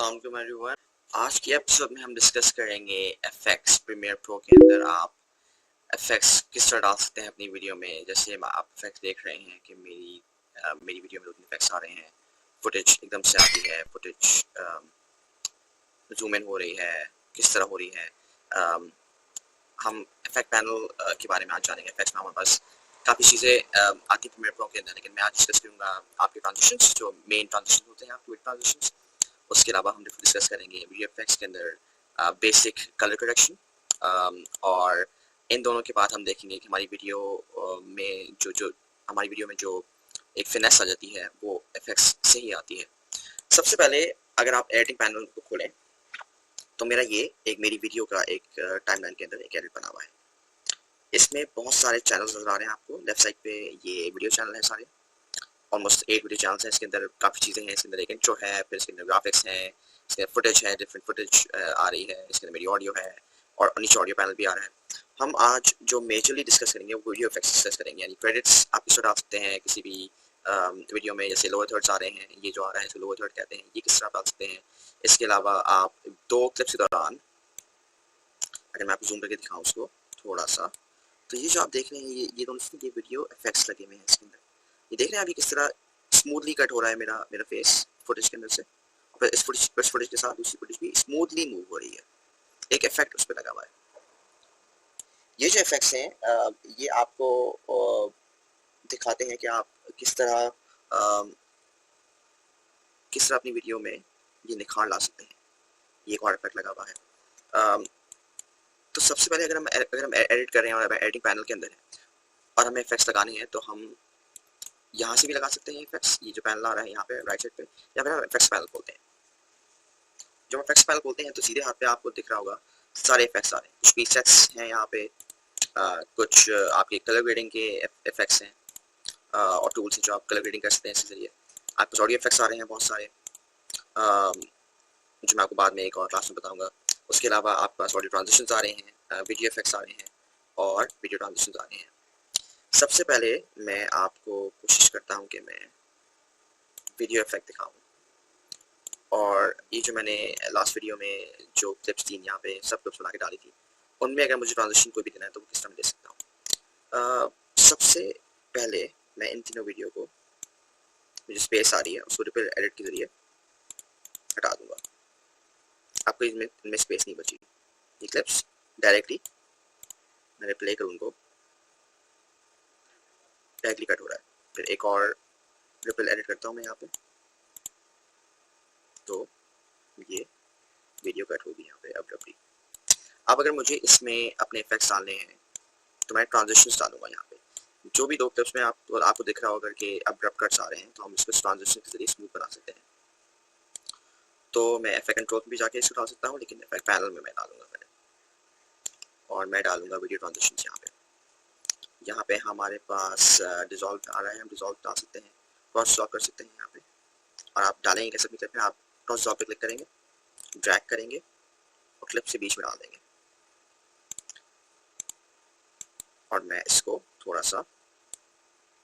अस्सलाम वालेकुम एवरीवन। आज की एपिसोड में हम डिस्कस करेंगे एफएक्स प्रीमियर प्रो के अंदर आप एफएक्स किस तरह डाल सकते हैं अपनी वीडियो में। जैसे आप इफेक्ट देख रहे हैं कि मेरी वीडियो में दो तीन इफेक्ट्स आ रहे हैं। फुटेज एकदम से आती है, फुटेज जूम इन हो रही है, किस तरह हो रही है। हम इफेक्ट पैनल के बारे में आज जानेंगे। इफेक्ट्स में हमारे पास काफ़ी चीज़ें आती हैं प्रीमियर प्रो के अंदर, लेकिन मैं आज डिस्कस करूँगा आपके ट्रांजिशंस, जो मेन ट्रांजिशन होते हैं आपके ट्रांजिशंस। उसके अलावा हम डिस्कस करेंगे वीडियो इफेक्ट्स के अंदर बेसिक कलर करेक्शन, और इन दोनों के बाद हम देखेंगे कि हमारी वीडियो में हमारी वीडियो में जो एक फिनेस आ जाती है वो इफेक्ट्स से ही आती है। सबसे पहले अगर आप एडिटिंग पैनल को खोलें तो मेरी वीडियो का एक टाइमलाइन के अंदर एक एडिट बना हुआ है। इसमें बहुत सारे चैनल्स नजर आ रहे हैं आपको। लेफ्ट साइड पे ये वीडियो चैनल है सारे, ऑलमोस्ट 8 वीडियो चैनल्स हैं। इसके अंदर काफ़ी चीज़ें हैं। इसके अंदर एक इंट्रो है, फिर इसके अंदर ग्राफिक्स हैं, इसके अंदर फुटेज है, डिफरेंट फुटेज आ रही है, इसके अंदर मेरी ऑडियो है और नीचे ऑडियो पैनल भी आ रहा है। हम आज जो मेजरली डिस्कस करेंगे वो वीडियो इफेक्ट्स डिस्कस करेंगे, यानी क्रेडिट्स आप किस तरह डाल सकते हैं किसी भी वीडियो में। जैसे लोअर थर्ड्स आ रहे हैं, ये जो आ रहा है इसको लोअर थर्ड कहते हैं, ये किस तरह डाल सकते हैं। इसके अलावा आप दो क्लिप्स के दौरान, अगर मैं आपको जूम करके दिखाऊँ उसको थोड़ा सा, तो ये जो आप देख रहे हैं ये दोनों ये वीडियो इफेक्ट्स लगे हुए हैं इसके अंदर। ये देख रहे हैं अभी किस तरह स्मूथली कट हो रहा है मेरा फेस फुटेज के अंदर से, और इस फुटेज के साथ दूसरी फुटेज भी स्मूथली मूव हो रही है। एक इफेक्ट उस पर लगा हुआ है। ये जो इफेक्ट्स हैं ये आपको दिखाते हैं कि आप किस तरह अपनी वीडियो में ये निखार ला सकते हैं। ये एक और इफेक्ट लगा हुआ है। तो सबसे पहले अगर हम एडिट कर रहे हैं और एडिटिंग पैनल के अंदर है और हमें इफेक्ट्स लगाने हैं, तो हम यहाँ से भी लगा सकते हैं इफेक्ट्स। ये जो पैनल आ रहा है यहाँ पे राइट साइड पे, या फिर हम इफेक्ट्स पैनल खोलते हैं। जब हम इफेक्ट्स पैनल खोलते हैं तो सीधे हाथ पे आपको दिख रहा होगा सारे इफेक्ट्स आ रहे हैं। कुछ प्रीसेट्स हैं यहाँ पे, कुछ आपके कलर ग्रेडिंग के इफेक्ट्स हैं, और टूल्स हैं जो आप कलर ग्रेडिंग कर सकते हैं इसके जरिए। आपके पास ऑडियो इफेक्ट्स आ रहे हैं बहुत सारे, जो मैं आपको बाद में एक और क्लास में बताऊंगा। उसके अलावा आपके पास ऑडियो ट्रांजिशंस आ रहे हैं, वीडियो इफेक्ट्स आ रहे हैं और वीडियो ट्रांजिशंस आ रहे हैं। सबसे पहले मैं आपको कोशिश करता हूँ कि मैं वीडियो इफेक्ट दिखाऊँ, और ये जो मैंने लास्ट वीडियो में जो क्लिप्स थी यहाँ पे सब क्लिप्स बना के डाली थी, उनमें अगर मुझे ट्रांजिशन कोई भी देना है तो वो किस तरह दे सकता हूँ। सबसे पहले मैं इन तीनों वीडियो को, जो स्पेस आ रही है उसको रिपेयर एडिट के जरिए हटा दूंगा। आपको इनमें स्पेस नहीं बची। ये क्लिप्स डायरेक्टली मैंने प्ले करूँ उनको, डायरेक्टली कट हो रहा है। फिर एक और रिपल एडिट करता हूँ मैं यहाँ पे, तो ये वीडियो कट होगी यहाँ पे अब्रप्टली। अब अगर मुझे इसमें अपने इफेक्ट्स डालने हैं तो मैं ट्रांजिशंस डालूंगा यहाँ पे। जो भी दो क्लिप्स में आपको दिख रहा होगा कि अब्रप्ट कट्स आ रहे हैं, तो हम इसको ट्रांजिशन के जरिए स्मूथ बना सकते हैं। तो मैं इफेक्ट कंट्रोल में भी जाके इसको डाल सकता हूँ, लेकिन इफेक्ट पैनल में मैं डालूंगा पहले, और मैं डालूंगा वीडियो ट्रांजिशंस यहाँ पे। यहाँ पे हमारे पास डिजॉल्व आ रहा है, हम डिजॉल्व डाल सकते हैं, क्रॉस डिजॉल्व कर सकते हैं यहाँ पे। और आप डालेंगे कैसे अपनी क्लिप में, आप क्रॉस डिजॉल्व पे क्लिक करेंगे, ड्रैग करेंगे और क्लिप से बीच में डाल देंगे। और मैं इसको थोड़ा सा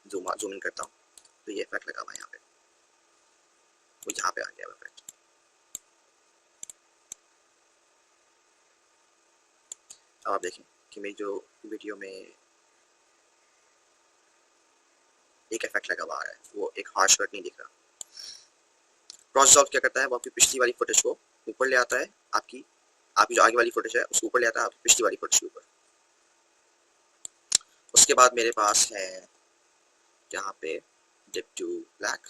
जूम इन करता हूँ, तो ये इफेक्ट लगा हुआ है यहाँ पे, वो यहाँ पे आ गया इफेक्ट। अब आप देखें कि मेरी जो वीडियो में एक इफेक्ट लगा हुआ है, वो एक हार्श कट नहीं दिख रहा। क्रॉस डिजॉल्व क्या करता है, वो आपकी पिछली वाली फुटेज को ऊपर ले आता है, आपकी जो आगे वाली फुटेज है उसको ऊपर ले आता है आपकी पिछली वाली फुटेज के ऊपर। उसके बाद मेरे पास है यहाँ पे डिप टू ब्लैक,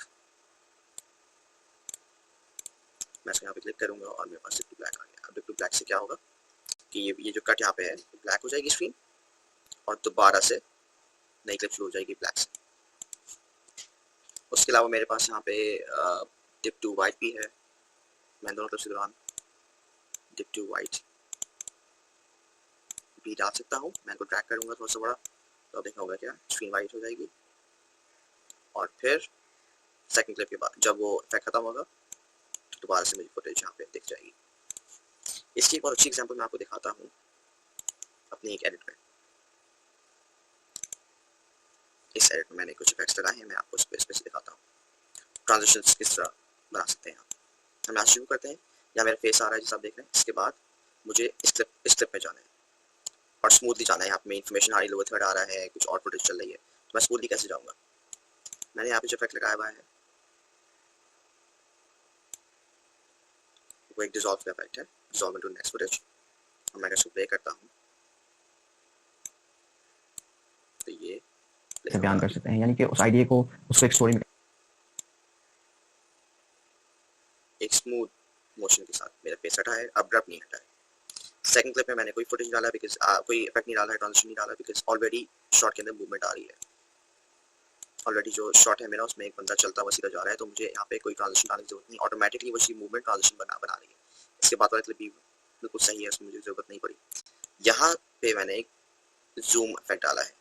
मैं इसको यहाँ पे क्लिक करूंगा और मेरे पास डिप टू ब्लैक आ गया। अब डिप टू ब्लैक से क्या होगा कि ये जो कट यहाँ पे है ब्लैक हो जाएगी स्क्रीन, और दोबारा से नई क्लिप शुरू हो जाएगी ब्लैक से। उसके अलावा मेरे पास यहाँ पे डिप टू वाइट भी है। मैं दोनों क्लिप्स के दौरान डिप टू वाइट भी डाल सकता हूँ। मैं इनको ड्रैग करूंगा थोड़ा सा बड़ा, तो देखा होगा क्या स्क्रीन वाइट हो जाएगी। और फिर सेकंड क्लिप के बाद जब वो इफेक्ट खत्म होगा तो दोबारा से मेरी फुटेज यहाँ पे दिख जाएगी। इसकी एक बहुत अच्छी एग्जांपल मैं आपको दिखाता हूँ अपनी एक एडिट में। इस एडिट में मैंने कुछ इफेक्ट्स लगाए हैं, मैं आपको स्पेस पे दिखाता हूँ ट्रांजिशंस किस तरह बना सकते हैं। हम यहाँ शुरू करते हैं। यहाँ मेरा फेस आ रहा है जैसा आप देख रहे हैं। इसके बाद मुझे इस क्लिप में जाना है और स्मूथली जाना है। यहाँ पे इन्फॉर्मेशन आ रही है, लोअर थर्ड आ रहा है, कुछ और फुटेज चल रही है, तो मैं स्मूथली कैसे जाऊँगा? मैंने यहाँ पे जो इफेक्ट लगाया हुआ है वो एक डिजॉल्व का इफेक्ट है, डिजॉल्व इनटू नेक्स्ट फुटेज। और मैं इसको प्ले करता हूँ तो ये से बयान कर सकते हैं, यानी कि उस आइडिया को उसको एक स्टोरी में एक स्मूथ मोशन के साथ मेरा फेस हटा है, अब्रप्ट नहीं हटा है। सेकंड क्लिप में मैंने कोई फुटेज डाला बिकॉज कोई इफेक्ट नहीं डाला है, ट्रांजिशन नहीं डाला बिकॉज ऑलरेडी शॉट के अंदर मूवमेंट आ रही है। ऑलरेडी जो शॉट है मेरा उसमें एक बंदा चलता हुआ सीधा जा रहा है, तो मुझे यहाँ पे कोई ट्रांजिशन डालने की जरूरत नहीं, ऑटोमेटिकली वो मूवमेंट ट्रांजिशन बना रही है। इसके बाद वाला क्लिप भी बिल्कुल सही है, उसमें मुझे जरूरत नहीं पड़ी। यहाँ पे मैंने एक जूम इफेक्ट डाला है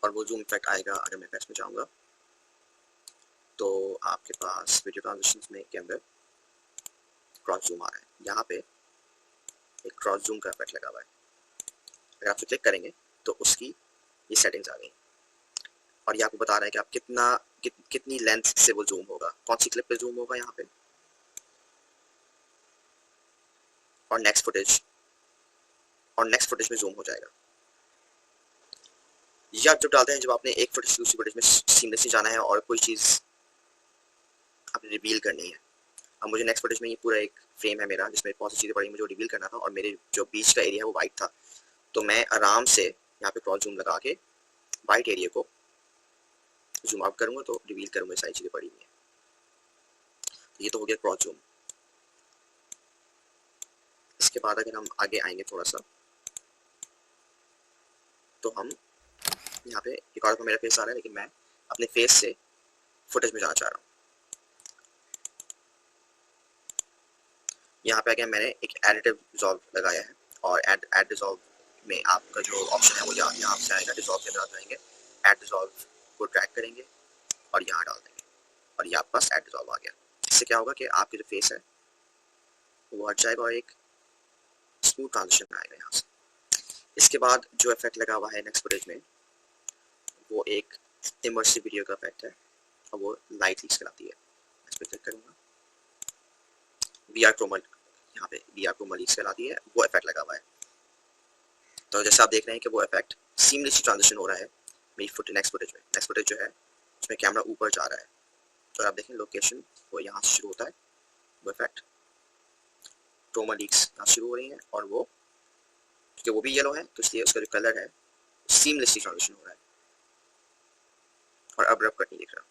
और वो जूम इफेक्ट आएगा अगर मैं इफेक्ट्स में जाऊँगा तो आपके पास वीडियो ट्रांजिशंस में के अंदर क्रॉस जूम आ रहा है। यहाँ पे एक क्रॉस जूम का इफेक्ट लगा हुआ है, अगर आप क्लिक करेंगे तो उसकी ये सेटिंग्स आ गई और ये आपको बता रहा है कि आप कितनी लेंथ से वो जूम होगा, कौन सी क्लिप पे जूम होगा यहाँ पे, और नेक्स्ट फुटेज में जूम हो जाएगा। ये आप जब डालते हैं, जब आपने एक फुटेज से दूसरी फुटेज में सीमलेसली जाना है और कोई चीज़ आपने रिवील करनी है। अब मुझे नेक्स्ट फुटेज में ये पूरा एक फ्रेम है मेरा जिसमें बहुत सी चीज़ें पड़ी, मुझे रिवील करना था और मेरे जो बीच का एरिया है वो वाइट था, तो मैं आराम से यहाँ पे क्रॉस जूम लगा के वाइट एरिया को जूम आउट करूँगा तो रिवील करूँगा सारी चीज़ें पड़ी हुई हैं। ये तो हो गया क्रॉस जूम। इसके बाद अगर हम आगे आएंगे थोड़ा सा तो हम यहाँ पे एक और मेरा फेस आ रहा है, लेकिन मैं अपने फेस से फुटेज में जाना चाह रहा हूँ। यहाँ पे आगे मैंने एक एडिटिव डिसॉल्व लगाया है और एड डिसॉल्व में आपका जो ऑप्शन है वो यहाँ से आएगा। डिसॉल्व के अंदर जाएंगे, एड डिसॉल्व को ड्रैग करेंगे और यहाँ डाल देंगे और ये आपके पास एड डिसॉल्व आ गया। इससे क्या होगा कि आपके जो फेस है वो हट जाएगा और एक स्मूथ ट्रांजिशन आएगा यहाँ से। इसके बाद जो इफेक्ट लगा हुआ है नेक्स्ट फुटेज में वो एक इमर्सिव वीडियो का इफेक्ट है और वो लाइट लीक्स कराती है। इस पर क्लिक करूँगा, VR क्रोमा, यहाँ पे VR क्रोमा लीक्स कराती है, वो इफेक्ट लगा हुआ है। तो जैसे आप देख रहे हैं कि वो इफेक्ट सीमलेसली ट्रांजिशन हो रहा है मेरी नेक्स्ट फुटेज जो है उसमें कैमरा ऊपर जा रहा है, तो आप देखें लोकेशन वो यहाँ से शुरू होता है, वो इफेक्ट क्रोमा लीक्स यहाँ शुरू हो रही हैं और वो क्योंकि वो भी येलो है तो इसलिए उसका जो कलर है सीमलेसली ट्रांजिशन हो रहा है और अब रब कट नहीं दिख रहा।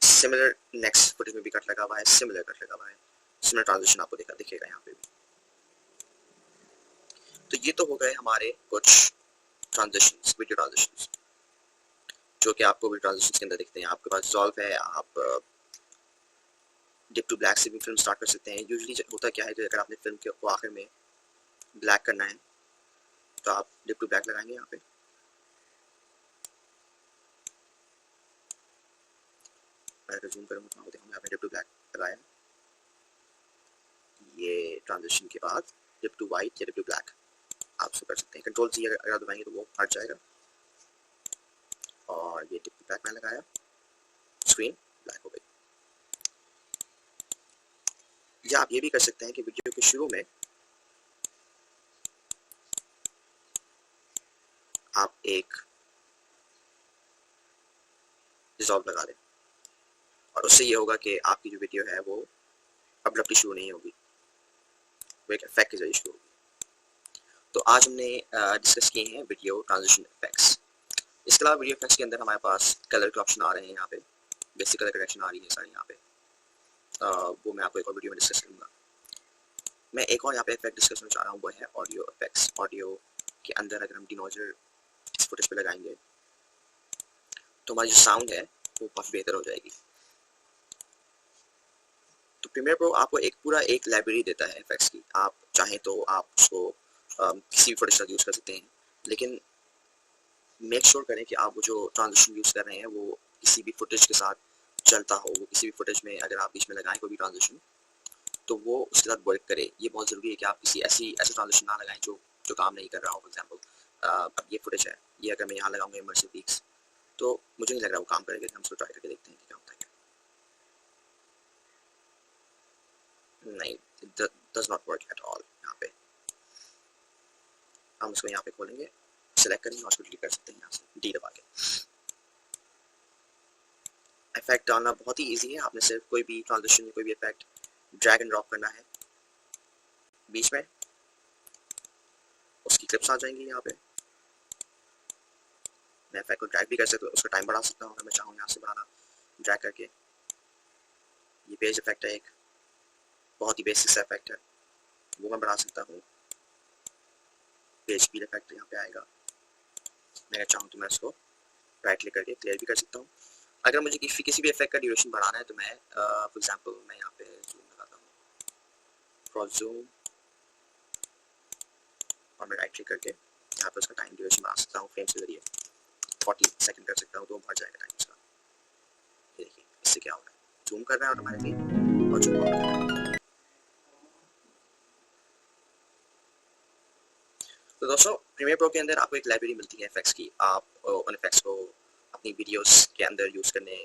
सिमिलर नेक्स्ट फुटेज में भी कट लगा हुआ है, सिमिलर कट लगा हुआ है, सिमिलर ट्रांजिशन आपको दिखेगा यहाँ पे भी। तो ये तो हो गए हमारे कुछ ट्रांजिशंस, वीडियो ट्रांजिशंस जो कि आपको भी ट्रांजिशंस के अंदर दिखते हैं। आपके पास डिसॉल्व है, आप डिप टू ब्लैक से भी फिल्म स्टार्ट कर सकते हैं। यूजुअली होता क्या है कि अगर आपने फिल्म के आखिर में ब्लैक करना है तो आप डिप टू ब्लैक लगाएंगे यहाँ पे, मैं जूम करूँगा तो देखो यहाँ पे डिप टू ब्लैक लगाया, ये ट्रांजिशन के बाद डिप टू वाइट या डिप टू ब्लैक आप उसको कर सकते हैं। कंट्रोल C अगर दबाएंगे तो वो हट जाएगा और ये डिप टू ब्लैक मैंने लगाया, स्क्रीन ब्लैक हो गई। या आप ये भी कर सकते हैं कि वीडियो के शुरू में आप एक डिसॉल्व लगा दें और उससे ये होगा कि आपकी जो वीडियो है वो अब्रप्टली शुरू नहीं होगी, वो एक इफेक्ट के जरिए शुरू होगी। तो आज हमने डिस्कस किए हैं वीडियो ट्रांजिशन इफेक्ट्स। इसके अलावा वीडियो इफेक्ट्स के अंदर हमारे पास कलर के ऑप्शन आ रहे हैं, यहाँ पे बेसिक कलर करेक्शन आ रही है सारी यहाँ पे, वो मैं आपको एक और वीडियो में डिस्कस करूँगा। मैं एक और यहाँ पे इफेक्ट डिस्कस करना चाह रहा हूँ, वो है ऑडियो इफेक्ट्स। ऑडियो के अंदर अगर हम डिनोजर इस फुटेज पे लगाएंगे तो हमारी जो साउंड है वो काफ़ी बेहतर हो जाएगी। तो प्रीमियर प्रो आपको एक लाइब्रेरी देता है इफेक्ट्स की, आप चाहें तो आप उसको किसी भी फुटेज का यूज़ कर सकते हैं, लेकिन मेक श्योर करें कि आप वो जो ट्रांजिशन यूज़ कर रहे हैं वो किसी भी फुटेज के साथ चलता हो। वो किसी भी फुटेज में अगर आप बीच में लगाएं कोई भी ट्रांजिशन तो वो उसके साथ वर्क करे। ये बहुत ज़रूरी है कि आप किसी ऐसे ट्रांजिशन ना लगाएं जो काम नहीं कर रहा हो। फॉर एग्जाम्पल अब ये फुटेज है, ये अगर मैं यहाँ लगाऊंगा इमर्सिव लीक्स तो मुझे नहीं लग रहा वो काम करेगा, हम उसको ट्राई करके देखते हैं कि क्या होता है। नहीं, does not work at all. यहाँ पे हम उसको यहाँ पे खोलेंगे, सेलेक्ट करेंगे और उसको डिलीट कर सकते हैं यहाँ से डी दबा के। इफेक्ट डालना बहुत ही इजी है, आपने सिर्फ कोई भी ट्रांजिशन, कोई भी इफेक्ट ड्रैग एंड ड्रॉप करना है बीच में, उसकी क्लिप्स आ जाएंगी यहाँ पे। मैं इफेक्ट को ड्रैग भी कर सकता हूँ, उसका टाइम बढ़ा सकता हूँ अगर मैं चाहूँ यहाँ से बढ़ाना, ड्रैग करके। ये पेज इफेक्ट है एक, बहुत ही बेसिक सा इफेक्ट है, वो मैं बढ़ा सकता हूँ। पेज स्पीड इफेक्ट यहाँ पे आएगा, मैं अगर चाहूँ तो मैं उसको राइट क्लिक करके क्लियर भी कर सकता हूँ। अगर मुझे किसी भी इफेक्ट का ड्यूरेशन बढ़ाना है तो मैं फॉर एग्जांपल मैं यहाँ पे जूम लगाता हूँ, क्रॉस जूम, और मैं राइट क्लिक करके यहाँ पे उसका टाइम ड्यूरेशन बढ़ा सकता हूँ फ्रेम्स के जरिए, 40 सेकंड कर सकता हूँ, तो बढ़ जाएगा टाइम उसका। ये देखिए इससे क्या हो रहा है, जूम कर रहा है ऑटोमेटिकली और जूम आउट कर रहा है। तो दोस्तों प्रीमियर प्रो के अंदर आपको एक लाइब्रेरी मिलती है इफेक्ट्स की। आप उन इफेक्ट्स को अपनी वीडियोस के अंदर यूज़ करने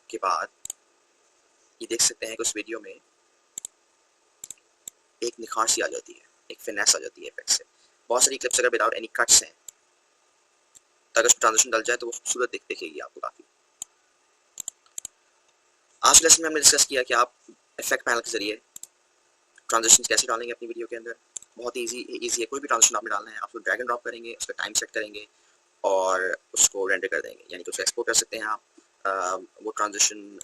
के बाद ये देख सकते हैं कि उस वीडियो में एक निखार सी आ जाती है, एक फिनेस आ जाती है इफेक्ट से। बहुत सारी क्लिप्स अगर विदाउट एनी कट्स हैं तो अगर उसको ट्रांजिशन डल जाए तो वो खूबसूरत दिखेगी आपको काफ़ी। आज के लेसन में हमने डिस्कस किया कि आप इफेक्ट पैनल के जरिए ट्रांजिशन कैसे डालेंगे अपनी वीडियो के अंदर। बहुत इजी है, कोई भी ट्रांजिशन आपने डालना है आप उसको ड्रैग एंड ड्रॉप करेंगे, उसका टाइम सेट करेंगे और उसको रेंडर कर देंगे, यानी कि उसको एक्सपोर्ट कर सकते हैं आप। वो ट्रांजिशन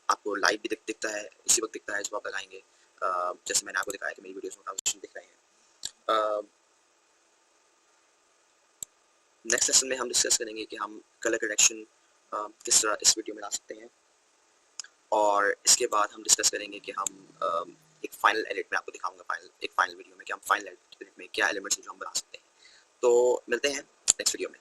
आपको लाइव भी दिखता है, उसी वक्त दिखता है जब आप लगाएंगे, जैसे मैंने आपको दिखाया कि मेरी वीडियोस में ट्रांजिशन दिख रहे हैं। नेक्स्ट लेसन में हम डिस्कस करेंगे कि हम कलर करेक्शन किस तरह इस वीडियो में ला सकते हैं, और इसके बाद हम डिस्कस करेंगे कि हम एक फाइनल एडिट में आपको दिखाऊंगा एक फाइनल वीडियो में कि हम फाइनल एडिट में क्या एलिमेंट्स जो हम बना सकते हैं। तो मिलते हैं नेक्स्ट वीडियो में।